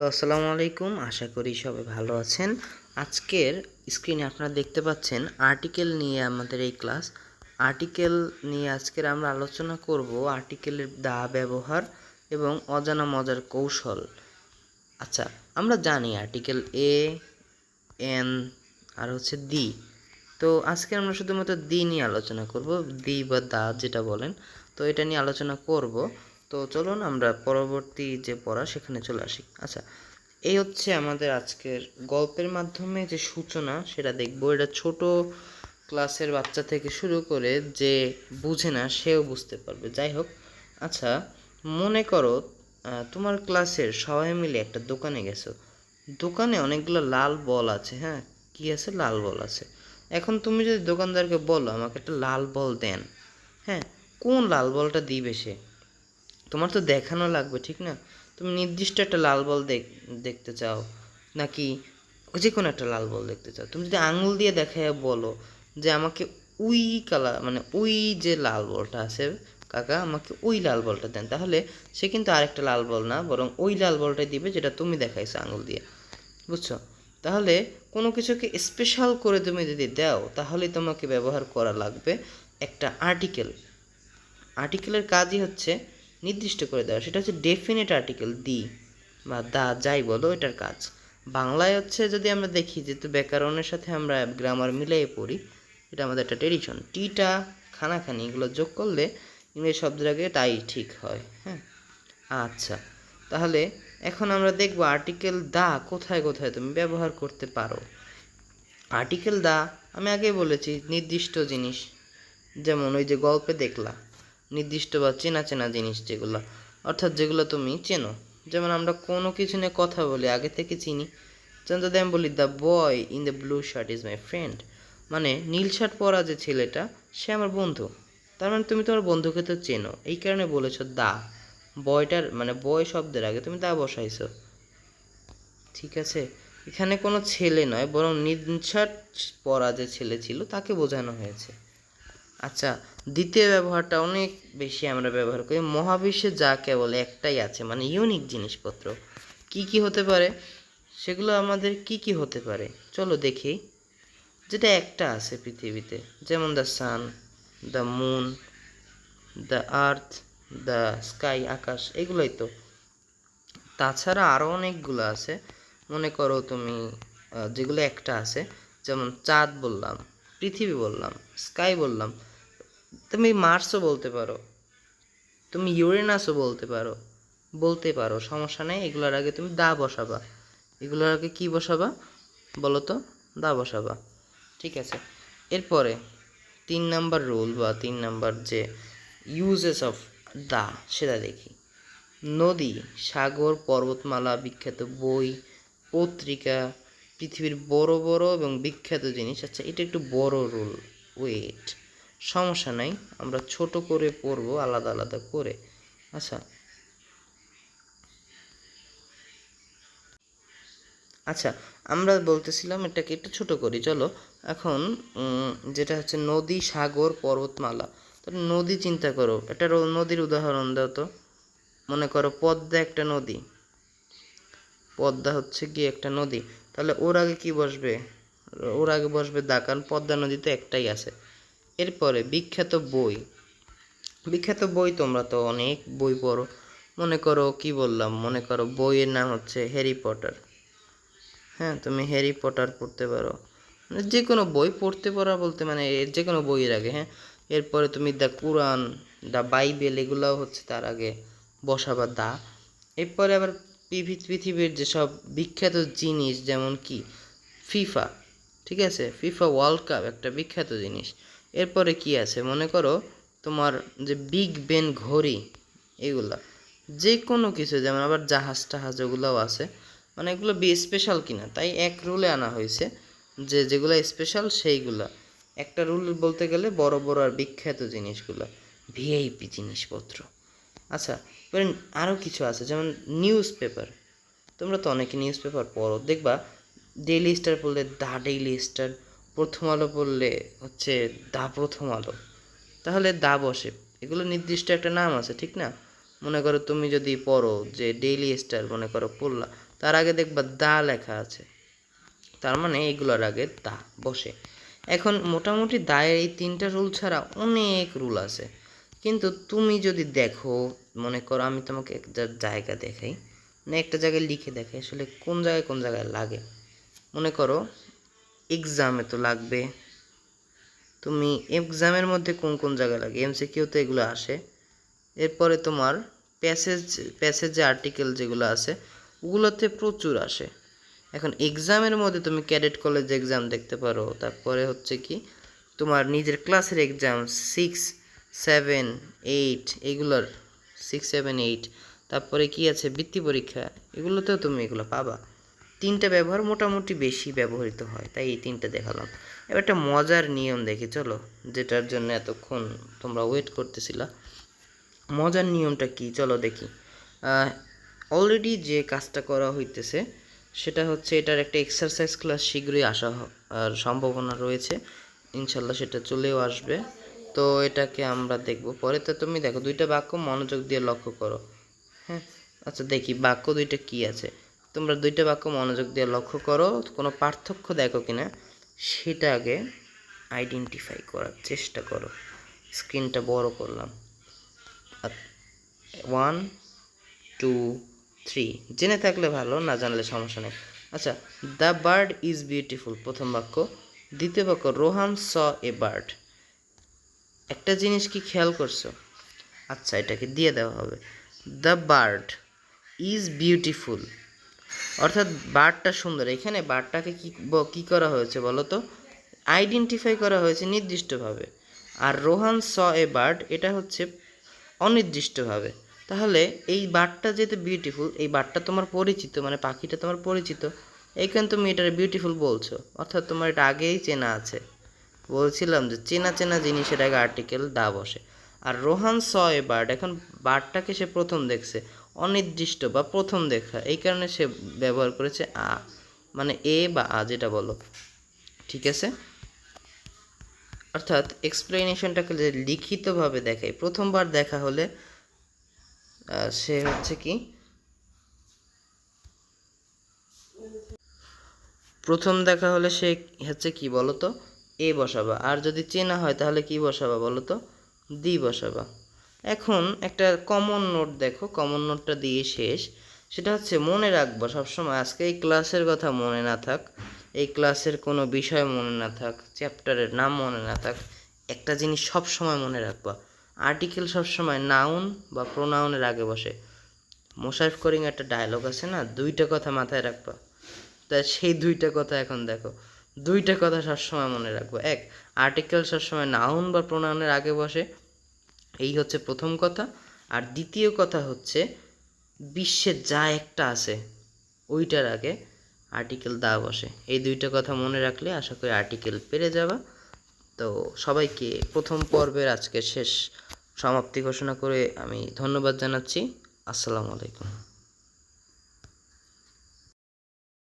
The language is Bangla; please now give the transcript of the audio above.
আসসালামু আলাইকুম, আশা করি সবাই ভালো আছেন। আজকের স্ক্রিনে আপনারা দেখতে পাচ্ছেন আর্টিকেল নিয়ে আমাদের এই ক্লাস। আর্টিকেল নিয়ে আজকের আমরা আলোচনা করব আর্টিকেলের দা ব্যবহার এবং অজানা মজার কৌশল। আচ্ছা, আমরা জানি আর্টিকেল এ, এন আর হচ্ছে দি। তো আজকে আমরা শুধুমাত্র দি নিয়ে আলোচনা করব, দি বা দা যেটা বলেন। তো এটা নিয়ে আলোচনা করব। তো চলুন আমরা পরবর্তী যে পড়া সেখানে চলে আসি। আচ্ছা, এই হচ্ছে আমাদের আজকের গল্পের মাধ্যমে যে সূচনা সেটা দেখব। এটা ছোট ক্লাসের বাচ্চা থেকে শুরু করে যে বুঝে না সেও বুঝতে পারবে। যাই হোক, আচ্ছা মনে করো তোমার ক্লাসের সবাই মিলে একটা দোকানে গেছো। দোকানে অনেকগুলো লাল বল আছে। হ্যাঁ, কি আছে? লাল বল আছে। এখন তুমি যদি দোকানদারকে বলো আমাকে একটা লাল বল দেন, হ্যাঁ, কোন লাল বলটা দিবে সে? তোমার তো দেখানো লাগবে, ঠিক না? তুমি নির্দিষ্ট একটা লাল বল দেখতে চাও, নাকি যে কোনো একটা লাল বল দেখতে চাও? তুমি যদি আঙুল দিয়ে দেখায় বলো যে আমাকে ওই কালার, মানে ওই যে লাল বলটা আছে কাকা, আমাকে ওই লাল বলটা দেন, তাহলে সে কিন্তু আরেকটা লাল বল না, বরং ওই লাল বলটাই দিবে যেটা তুমি দেখাইছো আঙুল দিয়ে। বুঝছো? তাহলে কোনো কিছুকে স্পেশাল করে তুমি যদি দাও, তাহলে তোমাকে ব্যবহার করা লাগবে একটা আর্টিকেল। আর্টিকেলের কাজই হচ্ছে নির্দিষ্ট করে দেওয়া। সেটা হচ্ছে ডেফিনেট আর্টিকেল, দি বা দা যাই বলো, এটার কাজ। বাংলায় হচ্ছে যদি আমরা দেখি, যেহেতু ব্যাকরণের সাথে আমরা গ্রামার মিলিয়ে পড়ি, এটা আমাদের একটা ট্রেডিশন। টিটা, খানাখানি এগুলো যোগ করলে ইংরেজি শব্দের আগে তাই ঠিক হয়। হ্যাঁ, আচ্ছা, তাহলে এখন আমরা দেখব আর্টিকেল দা কোথায় কোথায় তুমি ব্যবহার করতে পারো। আর্টিকেল দা আমি আগেই বলেছি নির্দিষ্ট জিনিস, যেমন ওই যে গল্পে দেখলা, নির্দিষ্ট বা চেনা চেনা জিনিস যেগুলো, অর্থাৎ যেগুলো তুমি চেনো। যেমন আমরা কোনো কিছু নিয়ে কথা বলি, আগে থেকে চিনি। যেমন যদি আমি বলি the boy in the blue shirt is my friend, মানে নীল শার্ট পরা যে ছেলেটা সে আমার বন্ধু। তার মানে তুমি তোমার বন্ধুকে তো চেনো, এই কারণে বলেছো দা। বয়টার মানে বয় শব্দের আগে তুমি দা বসাইছো। ঠিক আছে, এখানে কোনো ছেলে নয়, বরং নীল শার্ট পরা যে ছেলে ছিল তাকে বোঝানো হয়েছে। আচ্ছা, দ্বিতীয় ব্যবহারটা অনেক বেশি আমরা ব্যবহার করি। মহাবিশ্বে যা কেবল একটাই আছে, মানে ইউনিক জিনিসপত্র কি কি হতে পারে, সেগুলো আমাদের কি কি হতে পারে চলো দেখি। যেটা একটা আছে পৃথিবীতে, যেমন the sun, the moon, the earth, the sky, আকাশ, এগুলোই তো। তাছাড়া আরও অনেকগুলো আছে। মনে করো তুমি যেগুলো একটা আছে, যেমন চাঁদ বললাম, পৃথিবী বললাম, স্কাই বললাম, তুমি মার্সও বলতে পারো, তুমি ইউরেনাসও বলতে পারো, সমস্যা নেই। এগুলোর আগে তুমি দা বসাবা। এগুলোর আগে কি বসাবা বলো তো? দা বসাবা। ঠিক আছে, এরপরে 3 নাম্বার রুল বা 3 নাম্বার যে ইউজেস অফ দা সেটা দেখি। নদী, সাগর, পর্বতমালা, বিখ্যাত বই, পত্রিকা, পৃথিবীর বড় বড় এবং বিখ্যাত জিনিস। আচ্ছা, এটা একটু বড় রুল, ওয়েট, সমস্যা নাই, আমরা ছোট করে পড়বো আলাদা আলাদা করে। আচ্ছা আচ্ছা, আমরা বলতেছিলাম এটাকে একটু ছোট করি চলো। এখন যেটা হচ্ছে নদী, সাগর, পর্বতমালা। তো নদী চিন্তা করো, একটা নদীর উদাহরণ দাও তো। মনে করো পদ্মা একটা নদী, পদ্মা হচ্ছে কি একটা নদী, তাহলে ওর আগে কি বসবে? ওর আগে বসবে দা, কারণ পদ্মা নদী তো একটাই আছে। এরপরে বিখ্যাত বই। বিখ্যাত বই তোমরা তো অনেক বই পড়ো। মনে করো কি বললাম, মনে করো বইয়ের নাম হচ্ছে হ্যারি পটার। হ্যাঁ, তুমি হ্যারি পটার পড়তে পারো, মানে যে কোনো বই পড়তে পারা বলতে মানে যে কোনো বইয়ের আগে। হ্যাঁ, এরপরে তুমি দ্য কোরআন, দ্য বাইবেল, এগুলাও হচ্ছে তার আগে বসাবা দা। এরপরে আবার পৃথিবীর যেসব বিখ্যাত জিনিস, যেমন কি ফিফা, ঠিক আছে, ফিফা ওয়ার্ল্ড কাপ একটা বিখ্যাত জিনিস। এরপরে কি আছে মনে করো তোমার যে বিগ বেন ঘড়ি, এগুলা যে কোনো কিছু, যেমন আবার জাহাজ টাহাজ ওগুলোও আছে। মানে এগুলো স্পেশাল কিনা তাই এক রুলে আনা হয়েছে, যে যেগুলো স্পেশাল সেইগুলা। একটা রুল বলতে গেলে বড় বড় আর বিখ্যাত জিনিসগুলো, ভিআইপি জিনিসপত্র। আচ্ছা, এবার আরও কিছু আছে, যেমন নিউজ পেপার। তোমরা তো অনেকে নিউজ পেপার পড়ো, দেখবা ডেইলি স্টার পড়লে দা ডেইলি স্টার, প্রথম আলো পড়লে হচ্ছে দা প্রথম আলো, তাহলে দা বসে। এগুলো নির্দিষ্ট একটা নাম আছে, ঠিক না? মনে করো তুমি যদি পড়ো যে ডেইলি স্টার মনে করো পড়লা, তার আগে দেখবা দা লেখা আছে, তার মানে এগুলোর আগে দা বসে। এখন মোটামুটি দায়ের এই 3টা রুল ছাড়া অনেক রুল আছে, কিন্তু তুমি যদি দেখো, মনে করো আমি তোমাকে একটা জায়গা দেখাই, মানে একটা জায়গায় লিখে দেখাই আসলে কোন জায়গায় লাগে। মনে করো এক্সামে তো লাগবে, তুমি এক্সামের মধ্যে কোন কোন জায়গায় লাগে, এমসিকিউতে এগুলো আসে। এরপরে তোমার প্যাসেজে আর্টিকেল যেগুলো আছে ওগুলোতে প্রচুর আসে। এখন এক্সামের মধ্যে তুমি ক্যাডেট কলেজ এক্সাম দেখতে পারো, তারপরে হচ্ছে কি তোমার নিজের ক্লাসের এক্সাম 6, 7, 8 এগুলোর 6, 7, 8, তারপরে কি আছে বৃত্তি পরীক্ষা, এগুলোতেও তুমি এগুলো পাবা। 3টা ব্যবহার মোটামুটি বেশি ব্যবহৃত হয়, তাই এই 3টা দেখালাম। এবার একটা মজার নিয়ম দেখি চলো, যেটার জন্য এতক্ষণ তোমরা ওয়েট করতেছিলা। মজার নিয়মটা কি চলো দেখি। অলরেডি যে কাজটা করা হইতেছে সেটা হচ্ছে এটার একটা এক্সারসাইজ ক্লাস শীঘ্রই আসা আর সম্ভাবনা রয়েছে, ইনশাল্লাহ সেটা চলেও আসবে। তো এটাকে আমরা দেখব পরে। তো তুমি দেখো 2টা বাক্য মনোযোগ দিয়ে লক্ষ্য করো। হ্যাঁ, আচ্ছা দেখি বাক্য 2টা কি আছে। তোমরা 2টা বাক্য মনোযোগ দিয়ে লক্ষ্য করো, কোনো পার্থক্য দেখো কিনা সেটা আগে আইডেন্টিফাই করার চেষ্টা করো। স্ক্রিনটা বড় করলাম। 1, 2, 3 জেনে থাকলে ভালো, না জানলে সমস্যা নেই। আচ্ছা, দ্য বার্ড ইজ বিউটিফুল প্রথম বাক্য। দ্বিতীয় বাক্য রোহান স এ বার্ড। একটা জিনিস কি খেয়াল করছো? আচ্ছা, এটাকে দিয়ে দেওয়া হবে দ্য বার্ড ইজ বিউটিফুল, অর্থাৎ বার্ডটা সুন্দর। এখানে বার্ডটাকে কি করা হয়েছে বলো তো? আইডেন্টিফাই করা হয়েছে নির্দিষ্টভাবে। আর রোহান স এ বার্ড এটা হচ্ছে অনির্দিষ্টভাবে। তাহলে এই বার্ডটা যেহেতু বিউটিফুল, এই বার্ডটা তোমার পরিচিত, মানে পাখিটা তোমার পরিচিত, এইখানে তুমি এটার বিউটিফুল বলছো, অর্থাৎ তোমার এটা আগেই চেনা আছে। বলছিলাম যে চেনা চেনা জিনিসের আগে আর্টিকেল দা বসে। আর রোহান স এ বার্ড, এখন বার্ডটাকে সে প্রথম দেখছে, অনির্দিষ্ট বা প্রথম দেখা, এই কারণে সে ব্যবহার করেছে আ, মানে এ বা আ যেটা বলো, ঠিক আছে? অর্থাৎ এক্সপ্লেনেশনটাকে যে লিখিতভাবে দেখায়, প্রথমবার দেখা হলে সে হচ্ছে কি প্রথম দেখা হলে সে হচ্ছে কি বলো তো, এ বসাবা। আর যদি চেনা হয় তাহলে কি বসাবা বলো তো? দি বসাবা। এখন একটা কমন নোট দেখো, কমন নোটটা দিয়ে শেষ। সেটা হচ্ছে মনে রাখবা সবসময়, আজকে এই ক্লাসের কথা মনে না থাক, এই ক্লাসের কোনো বিষয় মনে না থাক, চ্যাপ্টারের নাম মনে না থাক, একটা জিনিস সব সময় মনে রাখবা, আর্টিকেল সবসময় নাউন বা প্রোনাউনের আগে বসে। মোশাররফ করিম একটা ডায়লগ আছে না, 2টা কথা মাথায় রাখবা। তা সেই 2টা কথা এখন দেখো, 2টা কথা সবসময় মনে রাখবো। এক, আর্টিকেল সবসময় নাউন বা প্রোনাউনের আগে বসে, এই হচ্ছে প্রথম কথা। আর দ্বিতীয় কথা হচ্ছে বিশ্বে যা একটা আছে ওইটার আগে আর্টিকেল দা বসে। এই 2টা কথা মনে রাখলে আশা করি আর্টিকেল পেরে যাবা। তো সবাইকে প্রথম পর্বের আজকে শেষ সমাপ্তি ঘোষণা করে আমি ধন্যবাদ জানাচ্ছি। আসসালামু আলাইকুম।